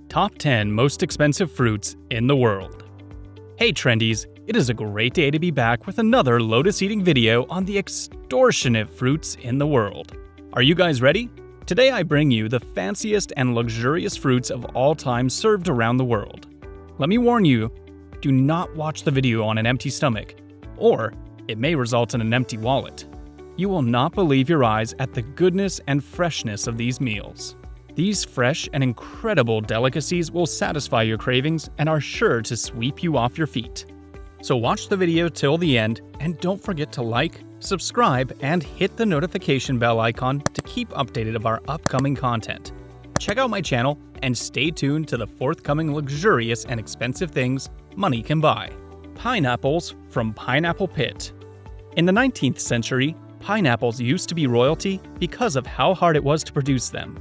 Top 10 Most Expensive Fruits in the World. Hey Trendies, it is a great day to be back with another Lotus Eating video on the extortionate fruits in the world. Are you guys ready? Today I bring you the fanciest and luxurious fruits of all time served around the world. Let me warn you, do not watch the video on an empty stomach, or it may result in an empty wallet. You will not believe your eyes at the goodness and freshness of these meals. These fresh and incredible delicacies will satisfy your cravings and are sure to sweep you off your feet. So watch the video till the end and don't forget to like, subscribe, and hit the notification bell icon to keep updated of our upcoming content. Check out my channel and stay tuned to the forthcoming luxurious and expensive things money can buy. Pineapples from Pineapple Pit. In the 19th century, pineapples used to be royalty because of how hard it was to produce them.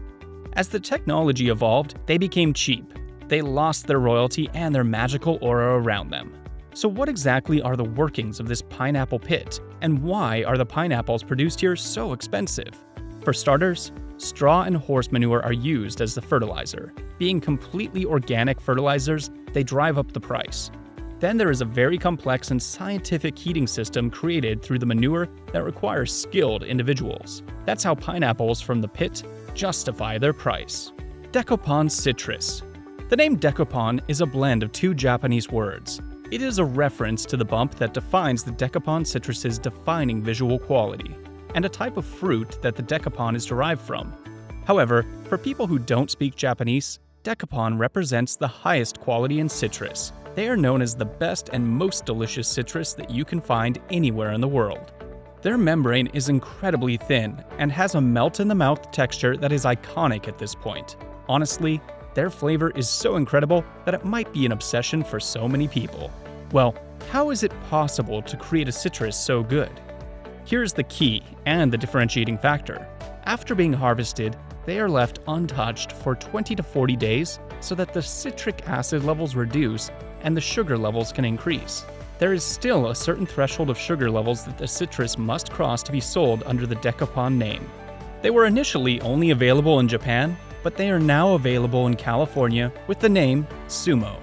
As the technology evolved, they became cheap. They lost their royalty and their magical aura around them. So what exactly are the workings of this pineapple pit, and why are the pineapples produced here so expensive? For starters, straw and horse manure are used as the fertilizer. Being completely organic fertilizers, they drive up the price. Then there is a very complex and scientific heating system created through the manure that requires skilled individuals. That's how pineapples from the pit justify their price. Decoupon citrus. The name decoupon is a blend of two Japanese words. It is a reference to the bump that defines the decoupon citrus's defining visual quality, and a type of fruit that the decoupon is derived from. However, for people who don't speak Japanese, decoupon represents the highest quality in citrus. They are known as the best and most delicious citrus that you can find anywhere in the world. Their membrane is incredibly thin and has a melt-in-the-mouth texture that is iconic at this point. Honestly, their flavor is so incredible that it might be an obsession for so many people. Well, how is it possible to create a citrus so good? Here's the key and the differentiating factor. After being harvested, they are left untouched for 20 to 40 days so that the citric acid levels reduce and the sugar levels can increase. There is still a certain threshold of sugar levels that the citrus must cross to be sold under the decoupon name. They were initially only available in Japan, but they are now available in California with the name Sumo.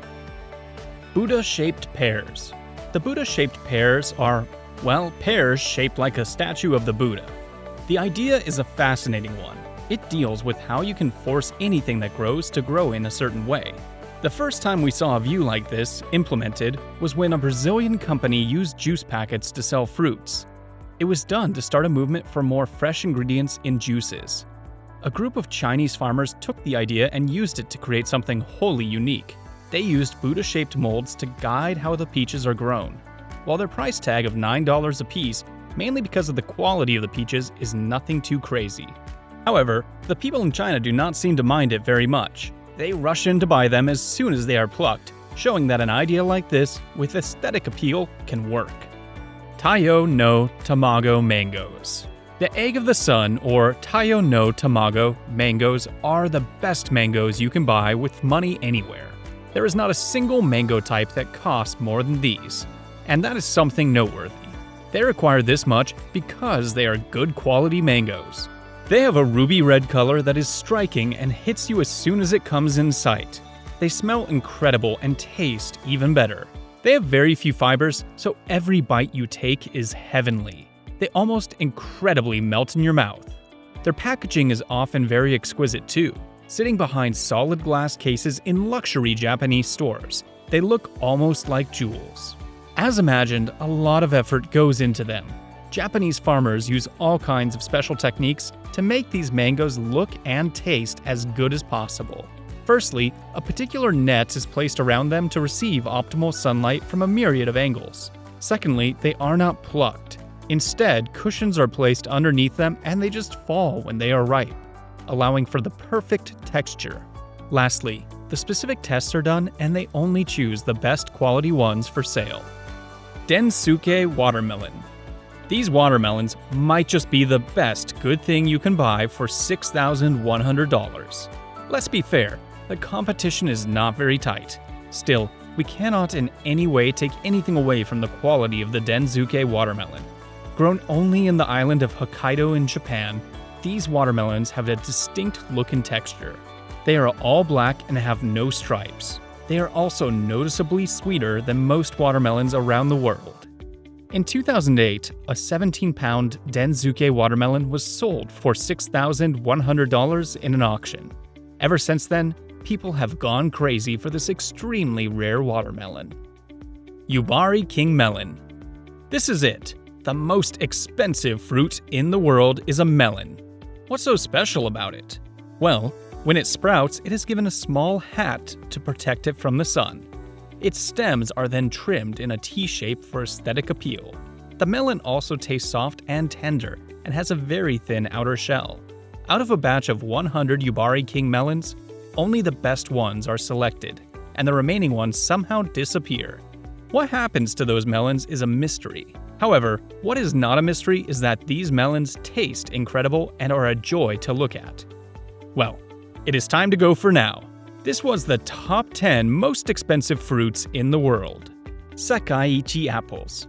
Buddha-shaped pears. The Buddha-shaped pears are, well, pears shaped like a statue of the Buddha. The idea is a fascinating one. It deals with how you can force anything that grows to grow in a certain way. The first time we saw a view like this implemented was when a Brazilian company used juice packets to sell fruits. It was done to start a movement for more fresh ingredients in juices. A group of Chinese farmers took the idea and used it to create something wholly unique. They used Buddha-shaped molds to guide how the peaches are grown. While their price tag of $9 a piece, mainly because of the quality of the peaches, is nothing too crazy. However, the people in China do not seem to mind it very much. They rush in to buy them as soon as they are plucked, showing that an idea like this, with aesthetic appeal, can work. Taiyo no Tamago mangoes. The egg of the sun, or Taiyo no Tamago mangoes, are the best mangoes you can buy with money anywhere. There is not a single mango type that costs more than these, and that is something noteworthy. They require this much because they are good quality mangoes. They have a ruby red color that is striking and hits you as soon as it comes in sight. They smell incredible and taste even better. They have very few fibers, so every bite you take is heavenly. They almost incredibly melt in your mouth. Their packaging is often very exquisite too, sitting behind solid glass cases in luxury Japanese stores. They look almost like jewels. As imagined, a lot of effort goes into them. Japanese farmers use all kinds of special techniques to make these mangoes look and taste as good as possible. Firstly, a particular net is placed around them to receive optimal sunlight from a myriad of angles. Secondly, they are not plucked. Instead, cushions are placed underneath them and they just fall when they are ripe, allowing for the perfect texture. Lastly, the specific tests are done and they only choose the best quality ones for sale. Densuke watermelon. These watermelons might just be the best good thing you can buy for $6,100. Let's be fair, the competition is not very tight. Still, we cannot in any way take anything away from the quality of the Densuke watermelon. Grown only in the island of Hokkaido in Japan, these watermelons have a distinct look and texture. They are all black and have no stripes. They are also noticeably sweeter than most watermelons around the world. In 2008, a 17-pound Denzuke watermelon was sold for $6,100 in an auction. Ever since then, people have gone crazy for this extremely rare watermelon. Yubari King Melon. This is it. The most expensive fruit in the world is a melon. What's so special about it? Well, when it sprouts, it is given a small hat to protect it from the sun. Its stems are then trimmed in a T-shape for aesthetic appeal. The melon also tastes soft and tender and has a very thin outer shell. Out of a batch of 100 Yubari King melons, only the best ones are selected, and the remaining ones somehow disappear. What happens to those melons is a mystery. However, what is not a mystery is that these melons taste incredible and are a joy to look at. Well, it is time to go for now. This was the top 10 most expensive fruits in the world. Sekaiichi apples.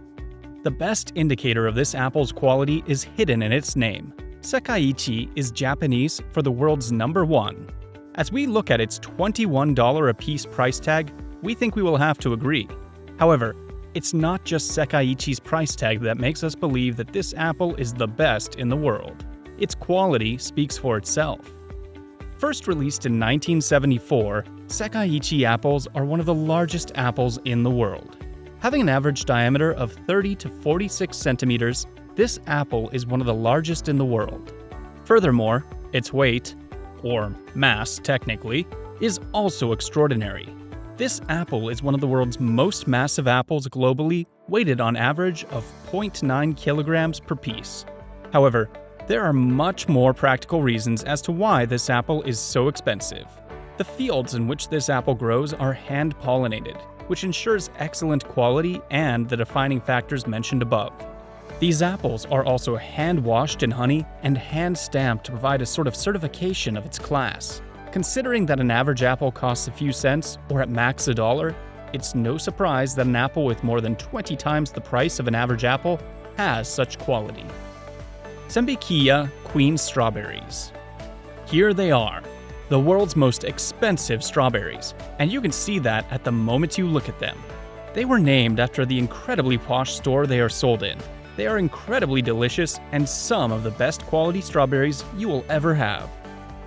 The best indicator of this apple's quality is hidden in its name. Sekaiichi is Japanese for the world's number one. As we look at its $21 a piece price tag, we think we will have to agree. However, it's not just Sekaiichi's price tag that makes us believe that this apple is the best in the world. Its quality speaks for itself. First released in 1974, Sekaiichi apples are one of the largest apples in the world. Having an average diameter of 30 to 46 centimeters, this apple is one of the largest in the world. Furthermore, its weight, or mass technically, is also extraordinary. This apple is one of the world's most massive apples globally, weighted on average of 0.9 kilograms per piece. However, there are much more practical reasons as to why this apple is so expensive. The fields in which this apple grows are hand-pollinated, which ensures excellent quality and the defining factors mentioned above. These apples are also hand-washed in honey and hand-stamped to provide a sort of certification of its class. Considering that an average apple costs a few cents, or at max $1, it's no surprise that an apple with more than 20 times the price of an average apple has such quality. Sambuckia Queen Strawberries. Here they are, the world's most expensive strawberries, and you can see that at the moment you look at them. They were named after the incredibly posh store they are sold in. They are incredibly delicious and some of the best quality strawberries you will ever have.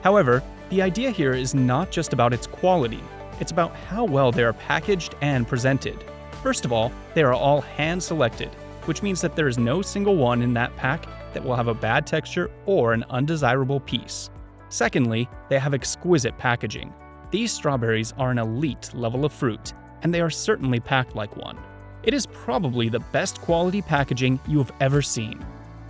However, the idea here is not just about its quality, it's about how well they are packaged and presented. First of all, they are all hand-selected, which means that there is no single one in that pack that will have a bad texture or an undesirable piece. Secondly, they have exquisite packaging. These strawberries are an elite level of fruit, and they are certainly packed like one. It is probably the best quality packaging you have ever seen.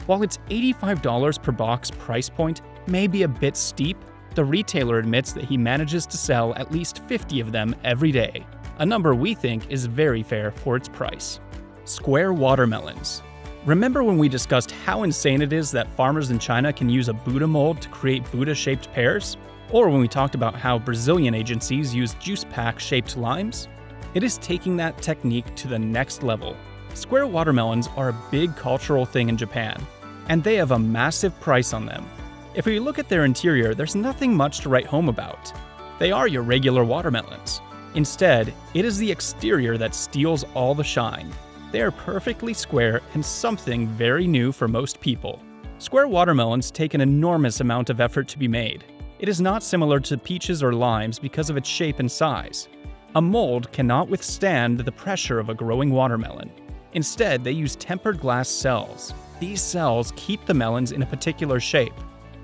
While its $85 per box price point may be a bit steep, the retailer admits that he manages to sell at least 50 of them every day, a number we think is very fair for its price. Square watermelons. Remember when we discussed how insane it is that farmers in China can use a Buddha mold to create Buddha-shaped pears? Or when we talked about how Brazilian agencies use juice pack-shaped limes? It is taking that technique to the next level. Square watermelons are a big cultural thing in Japan, and they have a massive price on them. If we look at their interior, there's nothing much to write home about. They are your regular watermelons. Instead, it is the exterior that steals all the shine. They are perfectly square and something very new for most people. Square watermelons take an enormous amount of effort to be made. It is not similar to peaches or limes because of its shape and size. A mold cannot withstand the pressure of a growing watermelon. Instead, they use tempered glass cells. These cells keep the melons in a particular shape.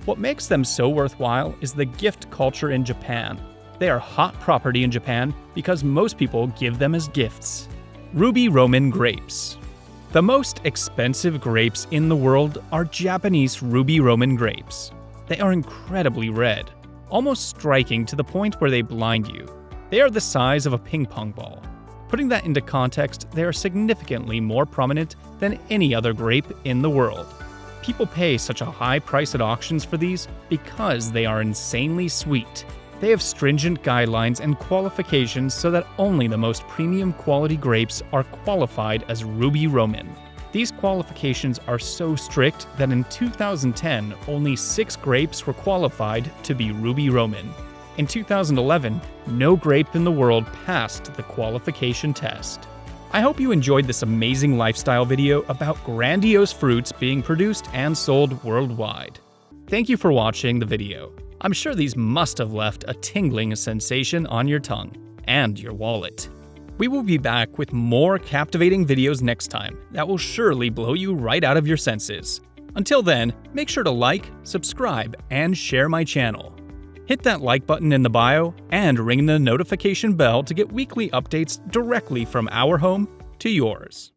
What makes them so worthwhile is the gift culture in Japan. They are hot property in Japan because most people give them as gifts. Ruby Roman grapes. The most expensive grapes in the world are Japanese Ruby Roman grapes. They are incredibly red, almost striking to the point where they blind you. They are the size of a ping pong ball. Putting that into context, they are significantly more prominent than any other grape in the world. People pay such a high price at auctions for these because they are insanely sweet. They have stringent guidelines and qualifications so that only the most premium quality grapes are qualified as Ruby Roman. These qualifications are so strict that in 2010, only 6 grapes were qualified to be Ruby Roman. In 2011, no grape in the world passed the qualification test. I hope you enjoyed this amazing lifestyle video about grandiose fruits being produced and sold worldwide. Thank you for watching the video. I'm sure these must have left a tingling sensation on your tongue and your wallet. We will be back with more captivating videos next time that will surely blow you right out of your senses. Until then, make sure to like, subscribe, and share my channel. Hit that like button in the bio and ring the notification bell to get weekly updates directly from our home to yours.